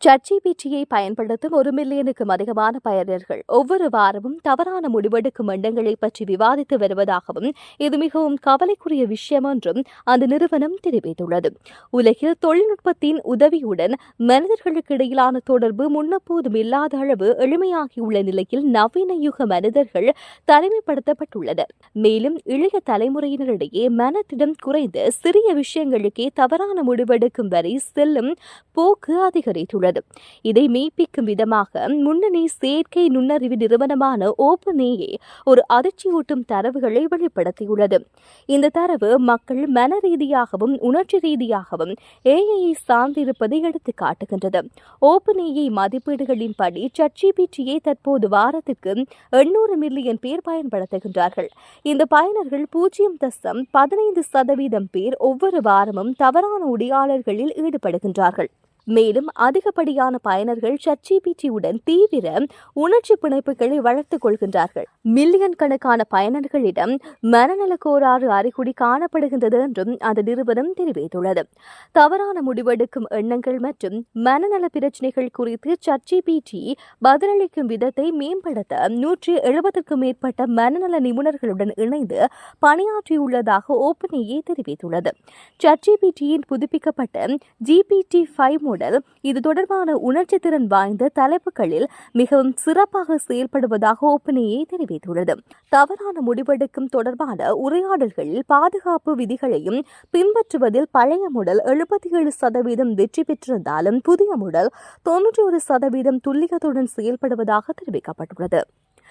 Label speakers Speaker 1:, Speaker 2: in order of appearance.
Speaker 1: ChatGPT-யை பயன்படுத்தும் 1 மில்லியனுக்கும் அதிகமான பயனர்கள் ஒவ்வொரு வாரமும் தவறான முடிவெடுக்கும் எண்ணங்களை பற்றி விவாதித்து வருவதாகவும் இது மிகவும் கவலைக்குரிய விஷயம் என்றும் அந்த நிறுவனம் தெரிவித்துள்ளது. உலகில் தொழில்நுட்பத்தின் உதவியுடன் மனிதர்களுக்கு இடையிலான தொடர்பு முன்னெப்போதும் இல்லாத அளவு எளிமையாகியுள்ள நிலையில் நவீன யுக மனிதர்கள் தனிமைப்படுத்தப்பட்டுள்ளனர். மேலும் இளைய தலைமுறையினரிடையே மனத்திடம் குறைந்த சிறிய விஷயங்களுக்கே தவறான முடிவெடுக்கும் வரை செல்லும் போக்கு அதிகரித்துள்ளது. இதை மெய்ப்பிக்கும் விதமாக முன்னணி செயற்கை நுண்ணறிவு நிறுவனமான OpenAI ஒரு அதிர்ச்சியூட்டும் தரவுகளை வெளிப்படுத்தியுள்ளது. இந்த தரவு மக்கள் மன ரீதியாகவும் உணர்ச்சி ரீதியாகவும் AI சார்ந்திருப்பதை எடுத்து காட்டுகின்றது. OpenAI மதிப்பீடுகளின்படி ChatGPT-யை தற்போது வாரத்திற்கு 800 மில்லியன் பேர் பயன்படுத்துகின்றார்கள். இந்த பயனர்கள் 0.15% பேர் ஒவ்வொரு வாரமும் தவறான உடையாளர்களில் ஈடுபடுகின்றார்கள். மேலும் அதிகப்படியான பயனர்கள் ChatGPT-உடன் தீவிர உணர்ச்சி பிணைப்புகளை வளர்த்துக் கொள்கின்றார்கள். மில்லியன் கணக்கான பயனர்களிடம் மனநல கோளாறு அறிகுறி காணப்படுகின்றது என்றும் அந்த நிறுவனம் தெரிவித்துள்ளது. தவறான முடிவெடுக்கும் எண்ணங்கள் மற்றும் மனநல பிரச்சினைகள் குறித்து ChatGPT பதிலளிக்கும் விதத்தை மேம்படுத்த 170க்கும் மேற்பட்ட மனநல நிபுணர்களுடன் இணைந்து பணியாற்றியுள்ளதாக OpenAI தெரிவித்துள்ளது. ChatGPT-யின் புதுப்பிக்கப்பட்ட GPT-5 இது தொடர்பான உணர்ச்சி திறன் வாய்ந்த தலைப்புகளில் மிகவும் சிறப்பாக செயல்படுவதாக OpenAI தெரிவித்துள்ளது. தவறான முடிவெடுக்கும் தொடர்பான உரையாடல்களில் பாதுகாப்பு விதிகளையும் பின்பற்றுவதில் பழைய மாடல் 77% வெற்றி பெற்றிருந்தாலும் புதிய மாடல் 91% துல்லியத்துடன் செயல்படுவதாக தெரிவிக்கப்பட்டுள்ளது.